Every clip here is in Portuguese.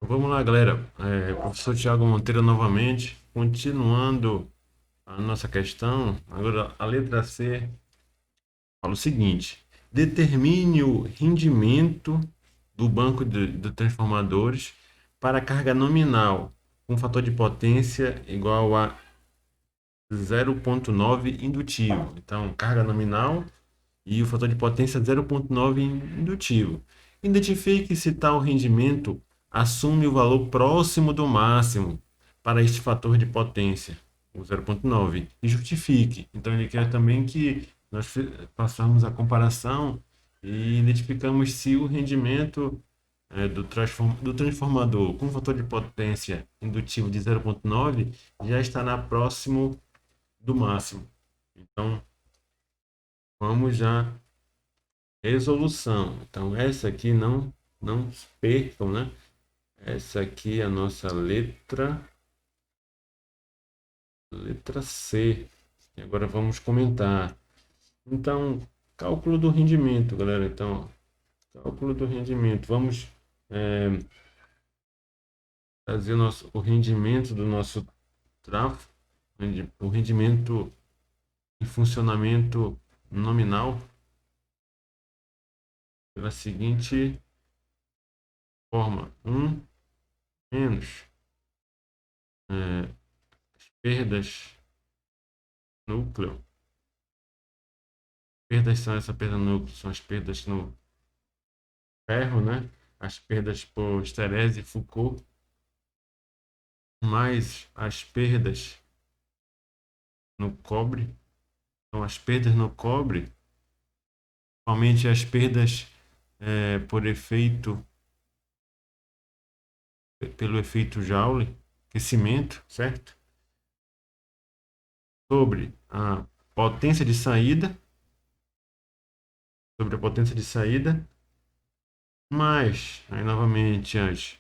Vamos lá, galera. Professor Tiago Monteiro novamente, continuando a nossa questão. Agora, a letra C fala o seguinte: determine o rendimento do banco de transformadores para carga nominal com fator de potência igual a 0,9 indutivo. Então, carga nominal e o fator de potência 0,9 indutivo. Identifique se tal rendimento assume o valor próximo do máximo para este fator de potência, o 0,9, e justifique. Então, ele quer também que nós façamos a comparação e identificamos se o rendimento do transformador com fator de potência indutivo de 0,9 já estará próximo do máximo. Então, vamos já resolução. Então, essa aqui não percam, né? Essa aqui é a nossa letra C. E agora vamos comentar. Então, cálculo do rendimento, galera. Então, cálculo do rendimento. Vamos é, fazer o rendimento do nosso tráfego, o rendimento em funcionamento nominal pela seguinte forma: menos é, as perdas núcleo. Perdas são essa perda no núcleo, são as perdas no ferro, né? As perdas por esterese e Foucault, mais as perdas no cobre. Então, as perdas no cobre, somente as perdas por efeito, pelo efeito Joule, aquecimento, certo? Sobre a potência de saída, sobre a potência de saída, mais, aí novamente, as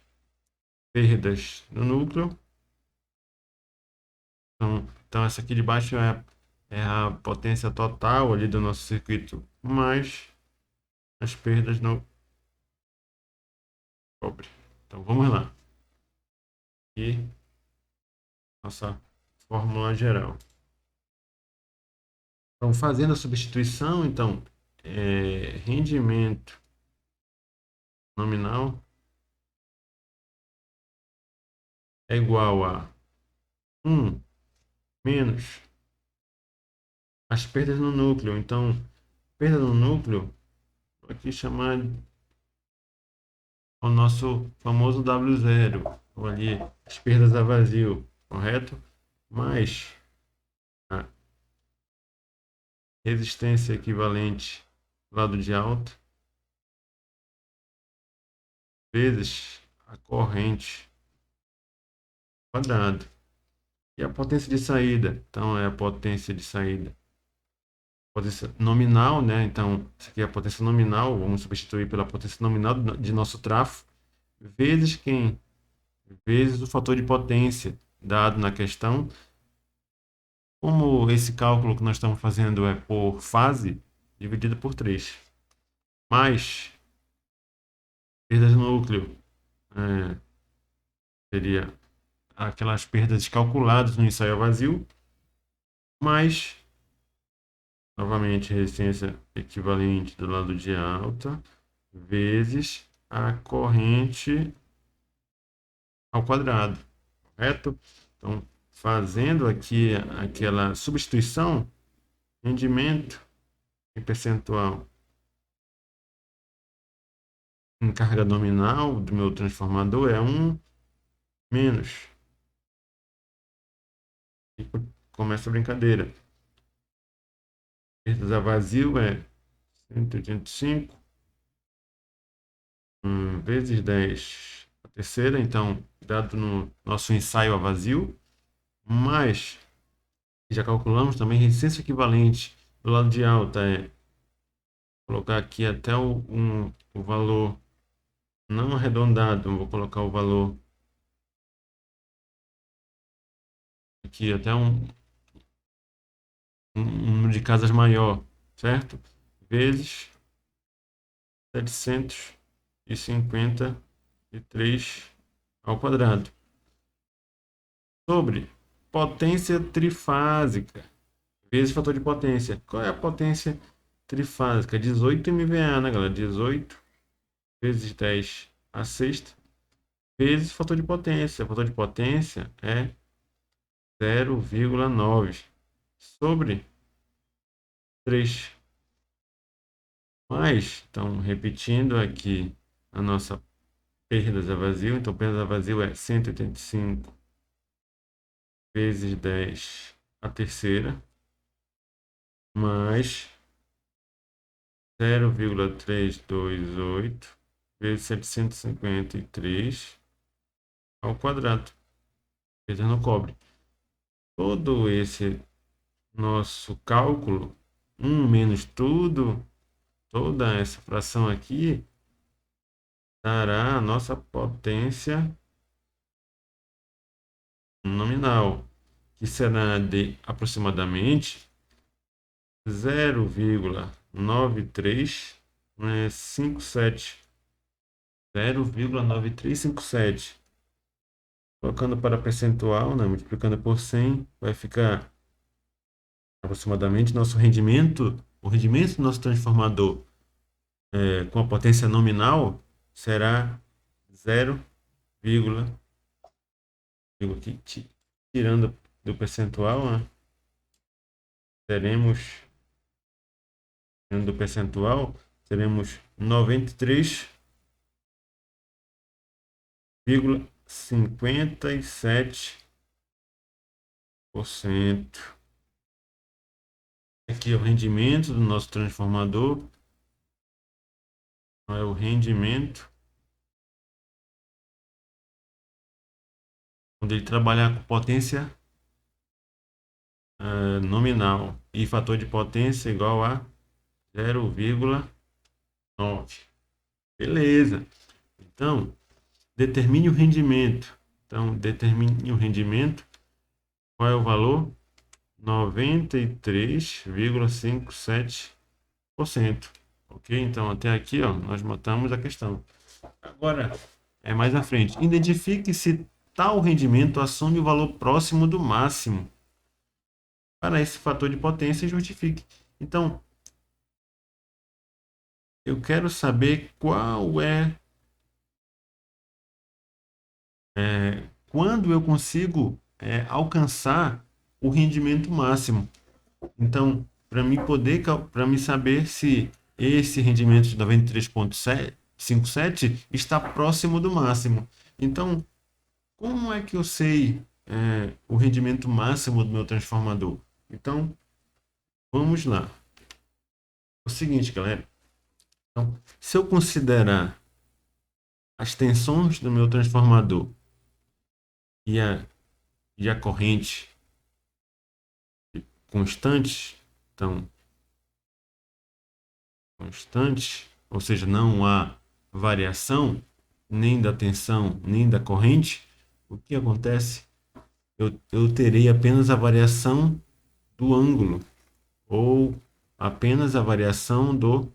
perdas no núcleo. Então, essa aqui de baixo é a potência total ali do nosso circuito, mais as perdas no cobre. Então, vamos lá. E nossa fórmula geral. Então, fazendo a substituição, então, rendimento nominal é igual a 1 menos as perdas no núcleo. Então, perda no núcleo, vou aqui chamar o nosso famoso W0, ou ali as perdas a vazio, correto? Mais a resistência equivalente lado de alta vezes a corrente quadrado. E a potência de saída? Então, é a potência de saída. Potência nominal, né? Então, isso aqui é a potência nominal. Vamos substituir pela potência nominal de nosso trafo. Vezes quem? Vezes o fator de potência dado na questão. Como esse cálculo que nós estamos fazendo é por fase, dividido por 3. Mais perdas no núcleo. É, seria aquelas perdas calculadas no ensaio a vazio, mais, novamente, resistência equivalente do lado de alta, vezes a corrente ao quadrado, correto? Então, fazendo aqui aquela substituição, rendimento em percentual em carga nominal do meu transformador é 1 menos. E começa a brincadeira. Perdas a vazio é 185 vezes 10 a terceira, então, dado no nosso ensaio a vazio, mais, já calculamos também, resistência equivalente do lado de alta é colocar aqui até o valor não arredondado, vou colocar o valor aqui até um número de casas maior, certo? Vezes 753 ao quadrado, sobre potência trifásica, vezes fator de potência. Qual é a potência trifásica? 18 MVA, né, galera? 18 vezes 10 a sexta, vezes fator de potência. O fator de potência é 0,9 sobre 3. Mas, então, repetindo aqui a nossa perdas a vazio. Então, perdas a vazio é 185 vezes 10 a terceira, mais 0,328 vezes 753 ao quadrado, vezes no cobre. Todo esse nosso cálculo, 1 menos tudo, toda essa fração aqui, dará a nossa potência nominal, que será de aproximadamente 0,9357. 0,9357. Colocando para percentual, né, multiplicando por 100, vai ficar aproximadamente nosso rendimento, o rendimento do nosso transformador com a potência nominal será 0, tirando do percentual, né, teremos, tirando do percentual, teremos 93,57%. Aqui é o rendimento do nosso transformador. É o rendimento. Quando ele trabalhar com potência nominal e fator de potência igual a 0,9. Beleza. Então, determine o rendimento. Então, determine o rendimento. Qual é o valor? 93,57%. Ok? Então, até aqui, ó, nós matamos a questão. Agora, mais à frente. Identifique se tal rendimento assume o valor próximo do máximo para esse fator de potência e justifique. Então, eu quero saber qual quando eu consigo alcançar o rendimento máximo. Então, para me saber se esse rendimento de 93,57 está próximo do máximo. Então, como é que eu sei o rendimento máximo do meu transformador? Então, vamos lá. É o seguinte, galera. Então, se eu considerar as tensões do meu transformador e a corrente constantes, então, constantes, ou seja, não há variação nem da tensão, nem da corrente, o que acontece? Eu terei apenas a variação do ângulo, ou apenas a variação do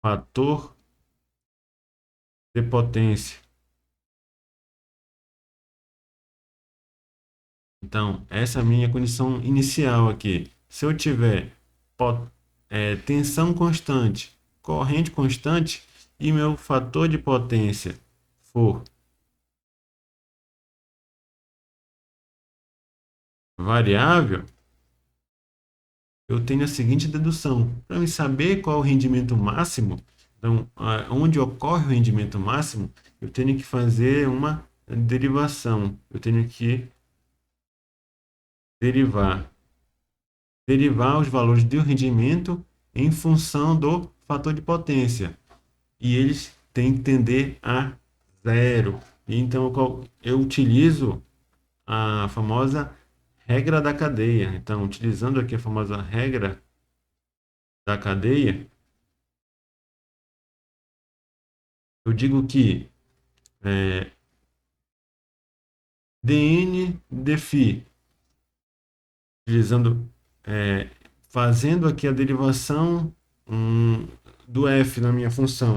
fator de potência. Então, essa é a minha condição inicial aqui. Se eu tiver tensão constante, corrente constante e meu fator de potência for variável, eu tenho a seguinte dedução. Para me saber qual é o rendimento máximo, então, onde ocorre o rendimento máximo, eu tenho que fazer uma derivação. Eu tenho que derivar os valores do rendimento em função do fator de potência. E eles têm que tender a zero. Então, eu utilizo a famosa regra da cadeia. Então, utilizando aqui a famosa regra da cadeia, eu digo que dn dφ, utilizando, fazendo aqui a derivação do f na minha função,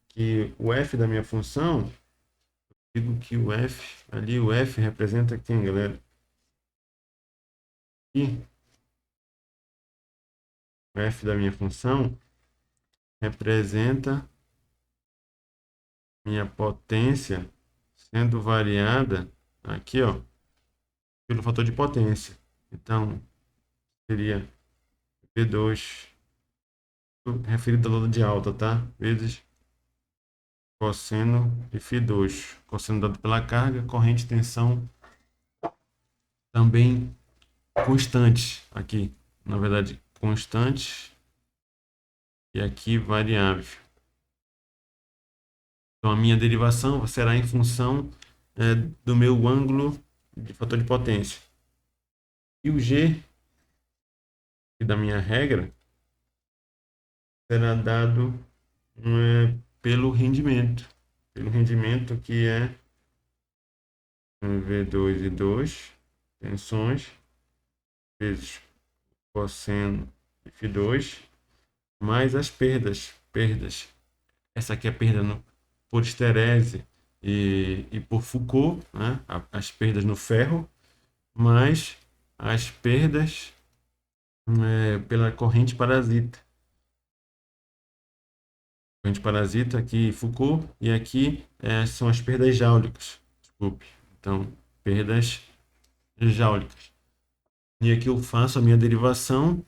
que o f da minha função Digo que o F, ali o F representa quem, galera? Aqui, o F da minha função representa minha potência sendo variada aqui, ó, pelo fator de potência. Então, seria P2, referido ao lado de alta, tá? Vezes cosseno de φ2. Cosseno dado pela carga, corrente, tensão, também constantes aqui. Na verdade, constantes e aqui variável. Então, a minha derivação será em função do meu ângulo de fator de potência. E o G, que da minha regra, será dado pelo rendimento. Pelo rendimento que é V2 e 2, tensões, vezes cosseno de φ2, mais as perdas. Perdas. Essa aqui é a perda por esterese e por Foucault, né? As perdas no ferro, mais as perdas pela corrente parasita. Corrente parasita aqui Foucault, e aqui são as perdas jáulicas. Desculpe. Então, perdas jáulicas. E aqui eu faço a minha derivação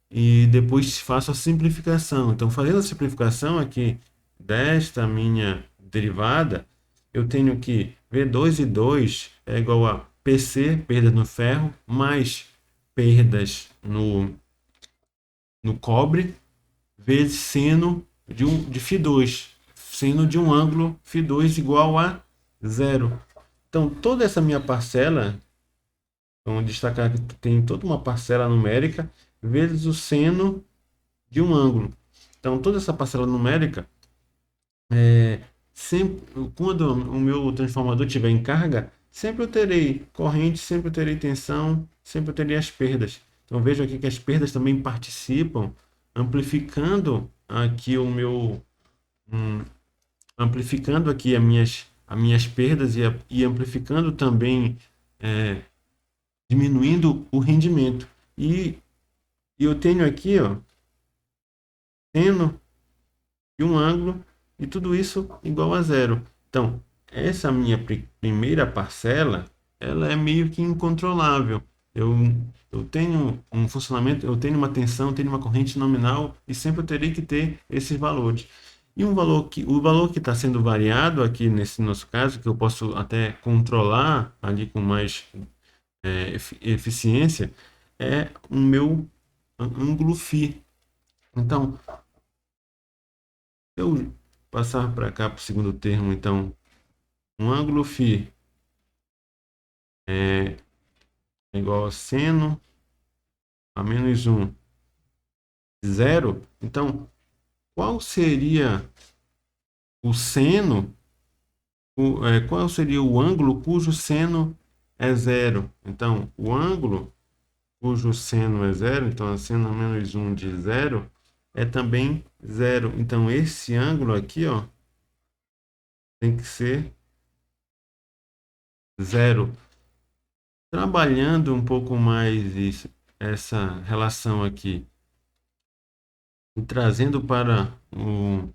e depois faço a simplificação. Então, fazendo a simplificação aqui desta minha derivada, eu tenho que V2 e 2 é igual a PC, perdas no ferro, mais perdas no cobre, vezes seno de φ2. Seno de um ângulo φ2 igual a zero. Então, toda essa minha parcela, vamos destacar que tem toda uma parcela numérica, vezes o seno de um ângulo. Então, toda essa parcela numérica, sempre, quando o meu transformador estiver em carga, sempre eu terei corrente, sempre eu terei tensão, sempre eu terei as perdas. Então, vejo aqui que as perdas também participam, amplificando aqui amplificando aqui as minhas perdas e amplificando também, diminuindo o rendimento. E eu tenho aqui, ó, seno de um ângulo e tudo isso igual a zero. Então, essa minha primeira parcela, ela é meio que incontrolável. Eu, eu tenho um funcionamento, eu tenho uma tensão, eu tenho uma corrente nominal e sempre eu terei que ter esses valores. E o valor que está sendo variado aqui nesse nosso caso, que eu posso até controlar ali com mais eficiência, é o meu ângulo φ. Então, se eu passar para cá para o segundo termo, então, um ângulo φ é igual a seno a menos 1 zero. Então, qual seria o seno, qual seria o ângulo cujo seno é zero? Então, o ângulo cujo seno é zero, então a seno a menos 1 de zero é também zero. Então, esse ângulo aqui, ó, tem que ser zero. Trabalhando um pouco mais essa relação aqui e trazendo para o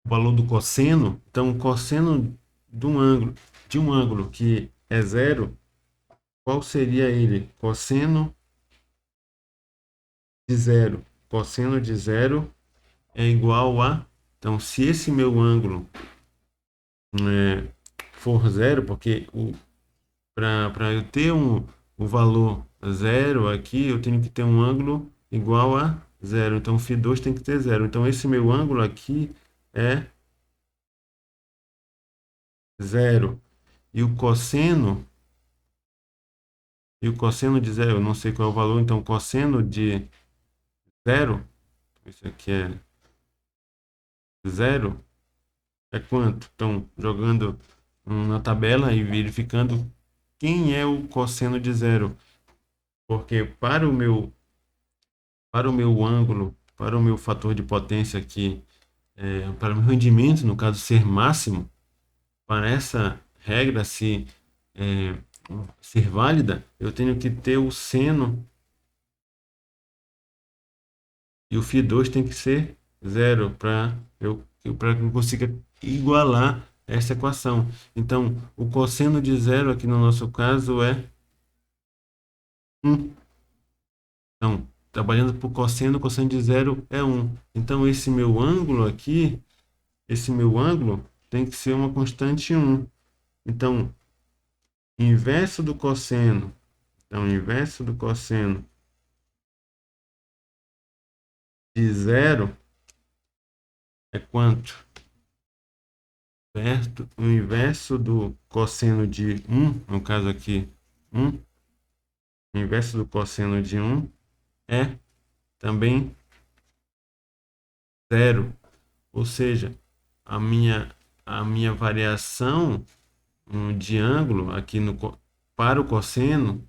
valor do cosseno, então o cosseno de um ângulo que é zero, qual seria ele? Cosseno de zero. Cosseno de zero é igual a... Então, se esse meu ângulo for zero, porque para eu ter o valor zero aqui, eu tenho que ter um ângulo igual a zero. Então, φ2 tem que ter zero. Então, esse meu ângulo aqui é zero. E o cosseno de zero, eu não sei qual é o valor, então cosseno de zero, isso aqui é zero, é quanto? Então, jogando na tabela e verificando quem é o cosseno de zero. Porque para o meu ângulo, para o meu fator de potência aqui, para o meu rendimento, no caso, ser máximo, para essa regra ser válida, eu tenho que ter o seno e o φ2 tem que ser zero para que eu consiga igualar essa equação. Então, o cosseno de zero aqui no nosso caso é 1. Então, trabalhando por cosseno, cosseno de zero é 1. Então, esse meu ângulo aqui, esse meu ângulo tem que ser uma constante 1. Então, inverso do cosseno. Então, inverso do cosseno de zero é quanto? Certo? O inverso do cosseno de 1, no caso aqui, 1, o inverso do cosseno de 1 é também zero. Ou seja, a minha, a minha variação de ângulo aqui para o cosseno,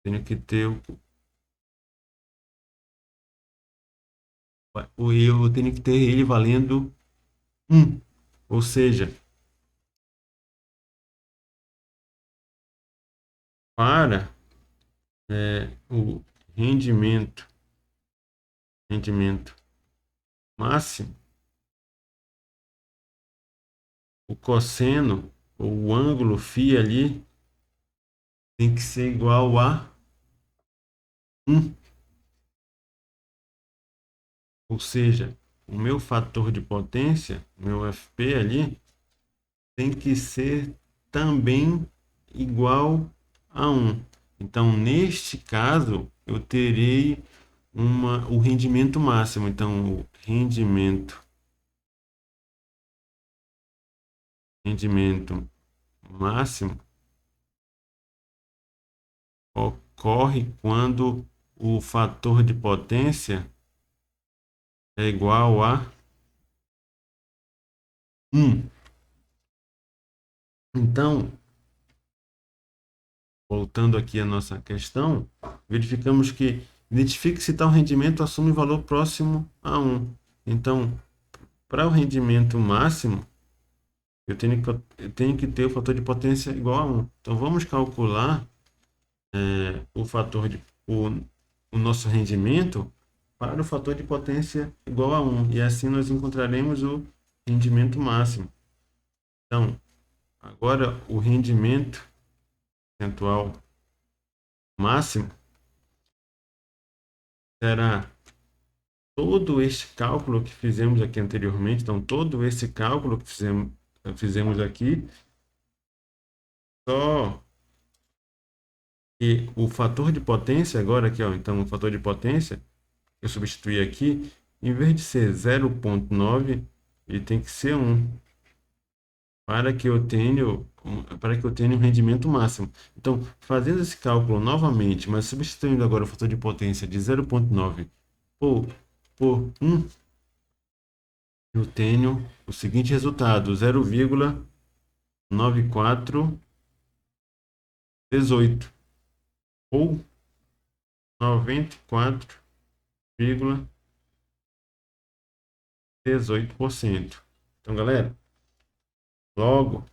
tenho que ter eu tenho que ter ele valendo 1. Ou seja, para o rendimento, rendimento máximo, o cosseno, ou o ângulo φ ali, tem que ser igual a 1. Ou seja, o meu fator de potência, meu FP ali, tem que ser também igual a 1. Então, neste caso, eu terei o rendimento máximo. Então, o rendimento máximo ocorre quando o fator de potência é igual a 1. Então, voltando aqui à nossa questão, verificamos que identifique se tal rendimento assume valor próximo a 1. Então, para o rendimento máximo, eu tenho que ter o fator de potência igual a 1. Então, vamos calcular o fator o nosso rendimento para o fator de potência igual a 1. E assim nós encontraremos o rendimento máximo. Então, agora o rendimento percentual máximo será todo este cálculo que fizemos aqui anteriormente. Então, todo esse cálculo que fizemos aqui, só que o fator de potência agora aqui, ó, então o fator de potência eu substituí aqui, em vez de ser 0,9, ele tem que ser 1 para que eu tenha um rendimento máximo. Então, fazendo esse cálculo novamente, mas substituindo agora o fator de potência de 0,9 por, por 1, eu tenho o seguinte resultado: 0,9418 ou 94,18%. Então, galera, logo,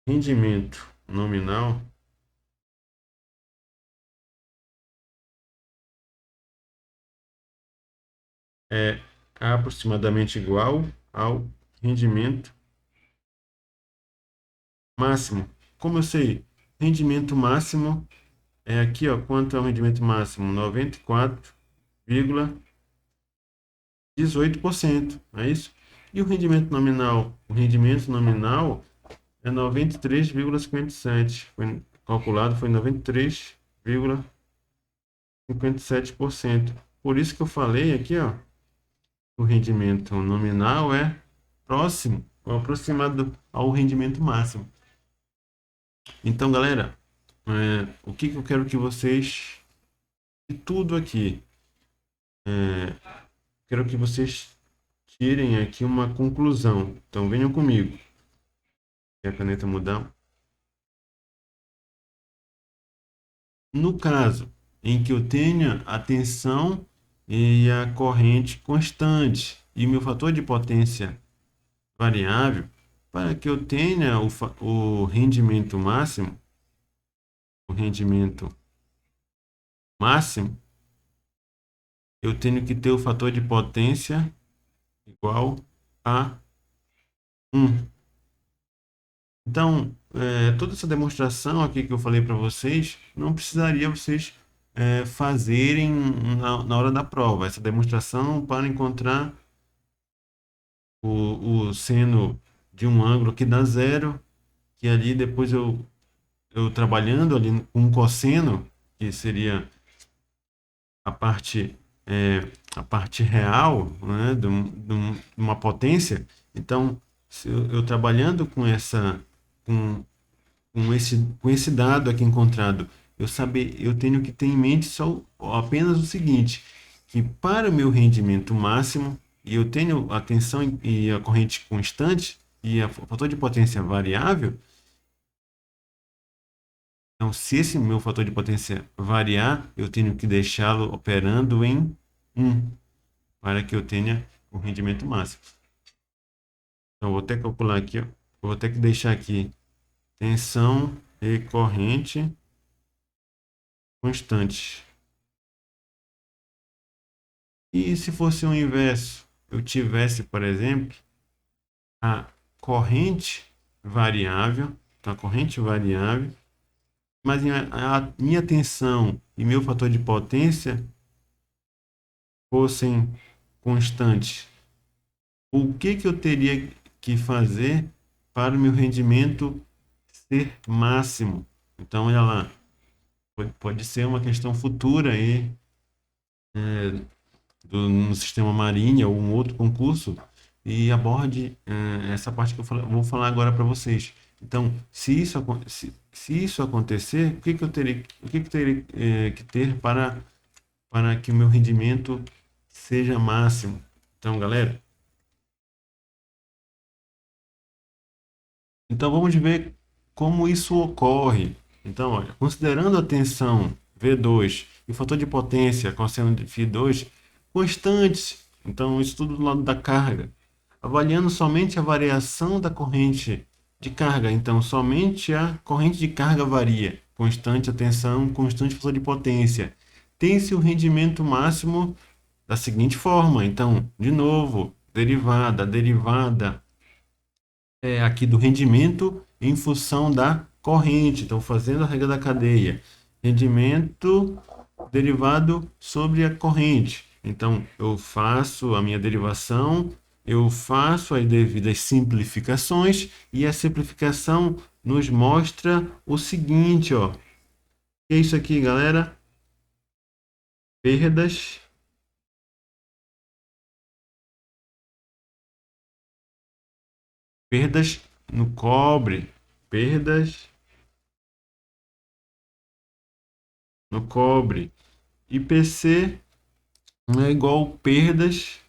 rendimento nominal é aproximadamente igual ao rendimento máximo. Como eu sei, rendimento máximo é aqui, ó, quanto é o rendimento máximo? 94,18%, é isso? E o rendimento nominal? O rendimento nominal é 93,57. Foi calculado, foi 93,57%. Por isso que eu falei aqui, ó, o rendimento nominal é próximo ou aproximado ao rendimento máximo. Então, galera, o que que eu quero que vocês, de tudo aqui, quero que vocês tirem aqui uma conclusão. Então, venham comigo. E a caneta mudar. No caso em que eu tenha a tensão e a corrente constante. E o meu fator de potência variável, para que eu tenha o rendimento máximo, o rendimento máximo, eu tenho que ter o fator de potência igual a 1. Então, toda essa demonstração aqui que eu falei para vocês, não precisaria vocês fazerem na hora da prova. Essa demonstração para encontrar o seno de um ângulo que dá zero, que ali depois eu trabalhando ali com um cosseno, que seria a parte, é, a parte real, né, de uma potência. Então, se eu trabalhando com, com esse dado aqui encontrado, eu tenho que ter em mente só apenas o seguinte, que para o meu rendimento máximo, e eu tenho a tensão e a corrente constante, e o fator de potência variável, então, se esse meu fator de potência variar, eu tenho que deixá-lo operando em 1 para que eu tenha o rendimento máximo. Então, eu vou ter que calcular aqui, ó. Eu vou ter que deixar aqui tensão e corrente constantes. E se fosse o inverso, eu tivesse, por exemplo, a corrente variável, então a corrente variável, mas a minha tensão e meu fator de potência fossem constantes. O que que eu teria que fazer para o meu rendimento ser máximo? Então, olha lá, pode ser uma questão futura aí, no sistema Marinha ou um outro concurso e aborde essa parte que vou falar agora para vocês. Então, se isso acontecer, o que que eu teria que ter para que o meu rendimento seja máximo? Então, galera, então vamos ver como isso ocorre. Então, olha, considerando a tensão V2 e o fator de potência cosseno de φ2 constantes, então isso tudo do lado da carga, avaliando somente a variação da corrente de carga, então somente a corrente de carga varia, constante a tensão, constante o fator de potência. Tem-se o rendimento máximo da seguinte forma, então, de novo, derivada aqui do rendimento em função da corrente. Então, fazendo a regra da cadeia, rendimento derivado sobre a corrente. Então, eu faço a minha derivação, eu faço as devidas simplificações e a simplificação nos mostra o seguinte, ó. Que é isso aqui, galera? Perdas, perdas no cobre, perdas no cobre. IPC é igual perdas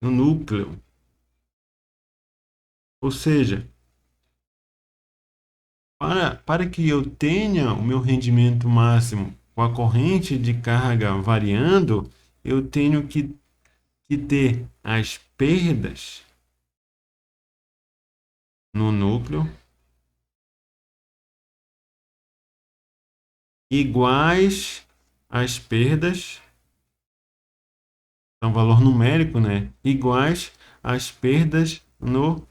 no núcleo. Ou seja, para que eu tenha o meu rendimento máximo com a corrente de carga variando, eu tenho que ter as perdas no núcleo iguais às perdas, então valor numérico, né? Iguais às perdas no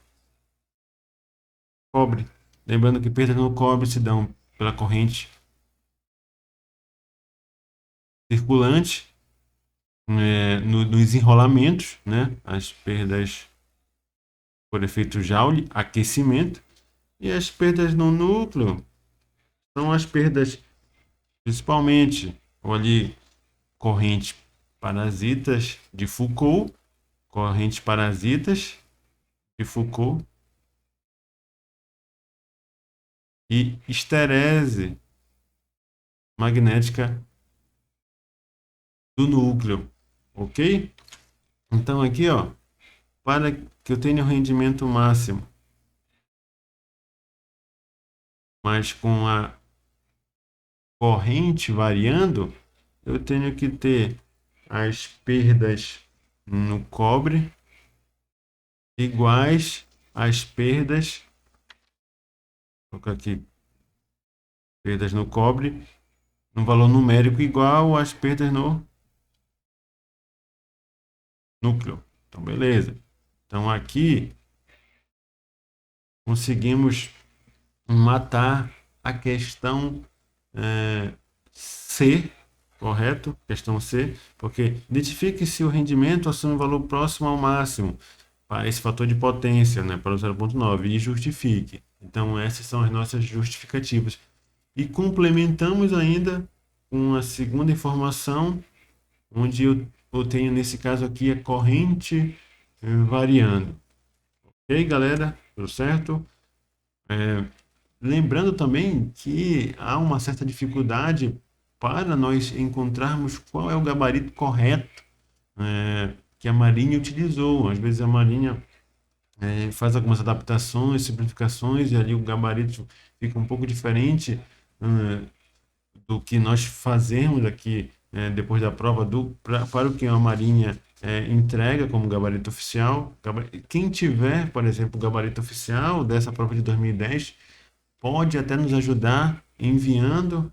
cobre. Lembrando que perdas no cobre se dão pela corrente circulante, nos enrolamentos, né? As perdas por efeito Joule, aquecimento, e as perdas no núcleo são as perdas principalmente ou ali correntes parasitas de Foucault, correntes parasitas de Foucault e esterese magnética do núcleo, ok? Então aqui, ó, para que eu tenha o rendimento máximo, mas com a corrente variando, eu tenho que ter as perdas no cobre iguais às perdas, vou colocar aqui, perdas no cobre, no valor numérico igual às perdas no núcleo. Então, beleza. Então, aqui conseguimos matar a questão C, correto? Questão C, porque identifique se o rendimento assume um valor próximo ao máximo para esse fator de potência, né, para o 0,9 e justifique. Então, essas são as nossas justificativas. E complementamos ainda com a segunda informação, onde eu tenho, nesse caso aqui, a corrente variando. Ok, galera? Tudo certo? Lembrando também que há uma certa dificuldade para nós encontrarmos qual é o gabarito correto que a Marinha utilizou. Às vezes a Marinha faz algumas adaptações, simplificações, e ali o gabarito fica um pouco diferente do que nós fazemos aqui depois da prova para o que a Marinha entrega como gabarito oficial. Quem tiver, por exemplo, o gabarito oficial dessa prova de 2010, pode até nos ajudar enviando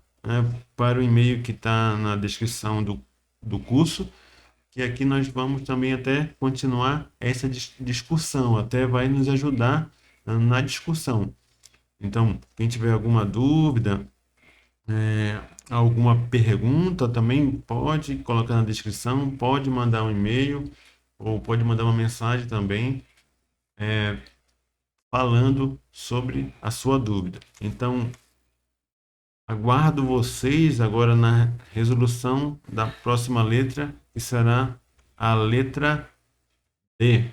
para o e-mail que está na descrição do curso, que aqui nós vamos também até continuar essa discussão, até vai nos ajudar na discussão. Então, quem tiver alguma dúvida, alguma pergunta, também pode colocar na descrição, pode mandar um e-mail ou pode mandar uma mensagem também falando sobre a sua dúvida. Então, aguardo vocês agora na resolução da próxima letra, que será a letra D.